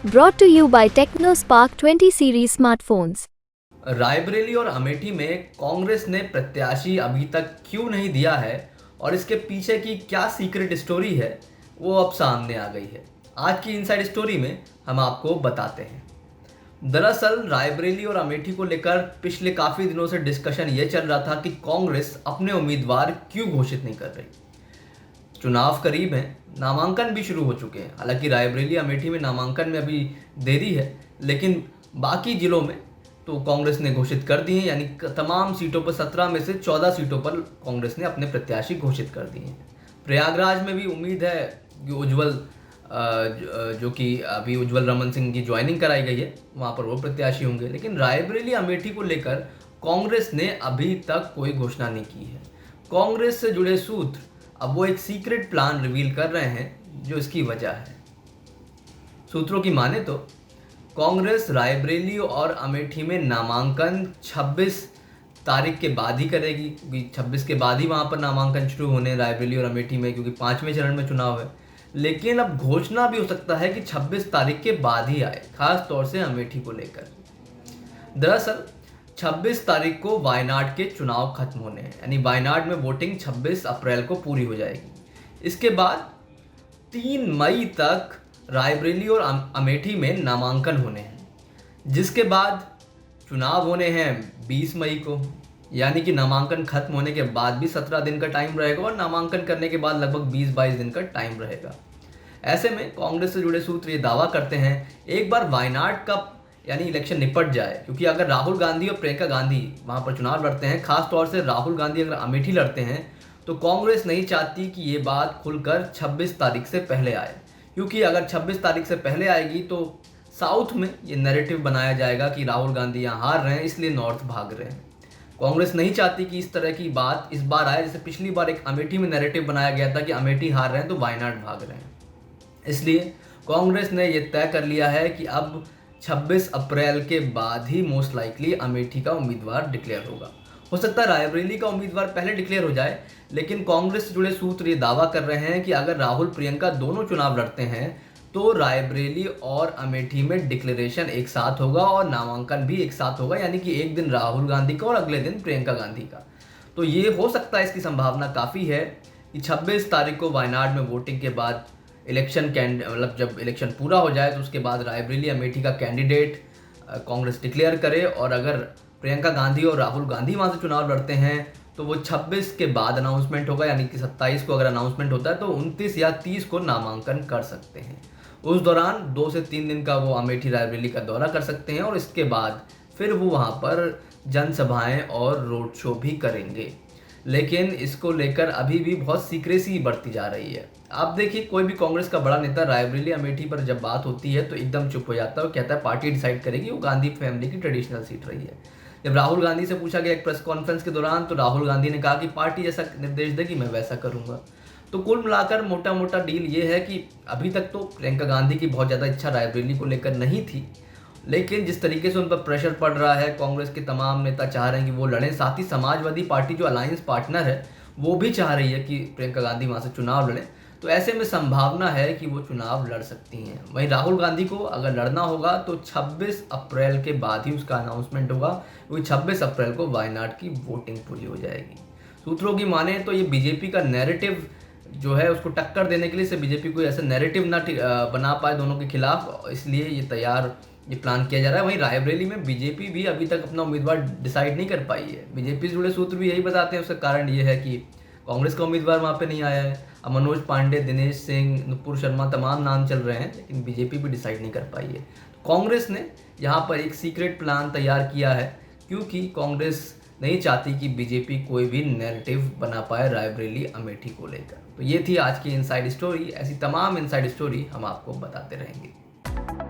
Brought to you by TechnoSpark 20 series smartphones. Raebareli और अमेठी में कांग्रेस ने प्रत्याशी अभी तक क्यों नहीं दिया है और इसके पीछे की क्या सीक्रेट स्टोरी है वो अब सामने आ गई है। आज की इनसाइड स्टोरी में हम आपको बताते हैं। दरअसल रायबरेली और अमेठी को लेकर पिछले काफ़ी दिनों से डिस्कशन ये चल रहा था कि कांग्रेस अपने उम्मीदवार क्यों घोषित नहीं कर रही। चुनाव करीब हैं, नामांकन भी शुरू हो चुके हैं। हालांकि रायबरेली अमेठी में नामांकन में अभी देरी है, लेकिन बाकी जिलों में तो कांग्रेस ने घोषित कर दिए हैं। यानी तमाम सीटों पर 17 में से 14 सीटों पर कांग्रेस ने अपने प्रत्याशी घोषित कर दिए हैं। प्रयागराज में भी उम्मीद है कि जो कि अभी उज्जवल रमन सिंह की ज्वाइनिंग कराई गई है, वहाँ पर वो प्रत्याशी होंगे। लेकिन रायबरेली अमेठी को लेकर कांग्रेस ने अभी तक कोई घोषणा नहीं की है। कांग्रेस से जुड़े सूत्र अब वो एक सीक्रेट प्लान रिवील कर रहे हैं जो इसकी वजह है। सूत्रों की माने तो कांग्रेस रायबरेली और अमेठी में नामांकन 26 तारीख के बाद ही करेगी, क्योंकि 26 के बाद ही वहाँ पर नामांकन शुरू होने रायबरेली और अमेठी में, क्योंकि 5वें चरण में चुनाव है। लेकिन अब घोषणा भी हो सकता है कि 26 तारीख के बाद ही आए, खास तौर से अमेठी को लेकर। दरअसल 26 तारीख को वायनाड के चुनाव खत्म होने हैं, यानी वायनाड में वोटिंग 26 अप्रैल को पूरी हो जाएगी। इसके बाद 3 मई तक रायबरेली और अमेठी में नामांकन होने हैं, जिसके बाद चुनाव होने हैं 20 मई को। यानी कि नामांकन खत्म होने के बाद भी 17 दिन का टाइम रहेगा और नामांकन करने के बाद लगभग 20-22 दिन का टाइम रहेगा। ऐसे में कांग्रेस से जुड़े सूत्र ये दावा करते हैं एक बार वायनाड का यानी इलेक्शन निपट जाए, क्योंकि अगर राहुल गांधी और प्रियंका गांधी वहाँ पर चुनाव लड़ते हैं, खास तौर से राहुल गांधी अगर अमेठी लड़ते हैं, तो कांग्रेस नहीं चाहती कि ये बात खुलकर 26 तारीख से पहले आए। क्योंकि अगर 26 तारीख से पहले आएगी तो साउथ में ये नैरेटिव बनाया जाएगा कि राहुल गांधी यहाँ हार रहे हैं, इसलिए नॉर्थ भाग रहे हैं। कांग्रेस नहीं चाहती कि इस तरह की बात इस बार आए, जैसे पिछली बार एक अमेठी में नैरेटिव बनाया गया था कि अमेठी हार रहे हैं तो वायनाड भाग रहे हैं। इसलिए कांग्रेस ने यह तय कर लिया है कि अब 26 अप्रैल के बाद ही मोस्ट लाइकली अमेठी का उम्मीदवार डिक्लेयर होगा। हो सकता है रायबरेली का उम्मीदवार पहले डिक्लेयर हो जाए, लेकिन कांग्रेस से जुड़े सूत्र ये दावा कर रहे हैं कि अगर राहुल प्रियंका दोनों चुनाव लड़ते हैं तो रायबरेली और अमेठी में डिक्लेरेशन एक साथ होगा और नामांकन भी एक साथ होगा, यानी कि एक दिन राहुल गांधी का और अगले दिन प्रियंका गांधी का। तो ये हो सकता है, इसकी संभावना काफ़ी है कि 26 तारीख को वायनाड में वोटिंग के बाद मतलब जब इलेक्शन पूरा हो जाए तो उसके बाद रायबरेली अमेठी का कैंडिडेट कांग्रेस डिक्लेयर करे, और अगर प्रियंका गांधी और राहुल गांधी वहाँ से चुनाव लड़ते हैं तो वो 26 के बाद अनाउंसमेंट होगा, यानी कि 27 को अगर अनाउंसमेंट होता है तो 29 या 30 को नामांकन कर सकते हैं। उस दौरान 2 से 3 दिन का वो अमेठी रायबरेली का दौरा कर सकते हैं और इसके बाद फिर वो वहाँ पर जनसभाएं और रोड शो भी करेंगे। लेकिन इसको लेकर अभी भी बहुत सीक्रेसी बढ़ती जा रही है। आप देखिए, कोई भी कांग्रेस का बड़ा नेता रायबरेली अमेठी पर जब बात होती है तो एकदम चुप हो जाता है और कहता है पार्टी डिसाइड करेगी, वो गांधी फैमिली की ट्रेडिशनल सीट रही है। जब राहुल गांधी से पूछा गया एक प्रेस कॉन्फ्रेंस के दौरान, तो राहुल गांधी ने कहा कि पार्टी जैसा निर्देश देगी मैं वैसा करूंगा। तो कुल मिलाकर मोटा मोटा डील ये है कि अभी तक तो प्रियंका गांधी की बहुत ज़्यादा इच्छा रायबरेली को लेकर नहीं थी, लेकिन जिस तरीके से उन पर प्रेशर पड़ रहा है, कांग्रेस के तमाम नेता चाह रहे हैं कि वो लड़ें। साथ ही समाजवादी पार्टी जो अलायंस पार्टनर है वो भी चाह रही है कि प्रियंका गांधी वहाँ से चुनाव लड़ें। तो ऐसे में संभावना है कि वो चुनाव लड़ सकती हैं। वहीं राहुल गांधी को अगर लड़ना होगा तो 26 अप्रैल के बाद ही उसका अनाउंसमेंट होगा, क्योंकि 26 अप्रैल को वायनाड की वोटिंग पूरी हो जाएगी। सूत्रों की माने तो ये बीजेपी का नैरेटिव जो है उसको टक्कर देने के लिए से बीजेपी कोई ऐसा नैरेटिव ना बना पाए दोनों के खिलाफ, इसलिए ये प्लान किया जा रहा है। वहीं रायबरेली में बीजेपी भी अभी तक अपना उम्मीदवार डिसाइड नहीं कर पाई है। बीजेपी से जुड़े सूत्र भी यही बताते हैं, उसका कारण ये है कि कांग्रेस का उम्मीदवार वहाँ पे नहीं आया है। अब मनोज पांडे, दिनेश सिंह, नुपुर शर्मा तमाम नाम चल रहे हैं, लेकिन बीजेपी भी डिसाइड नहीं कर पाई है। तो कांग्रेस ने यहाँ पर एक सीक्रेट प्लान तैयार किया है, क्योंकि कांग्रेस नहीं चाहती कि बीजेपी कोई भी नैरेटिव बना पाए रायबरेली अमेठी को लेकर। तो ये थी आज की इनसाइड स्टोरी। ऐसी तमाम इनसाइड स्टोरी हम आपको बताते रहेंगे।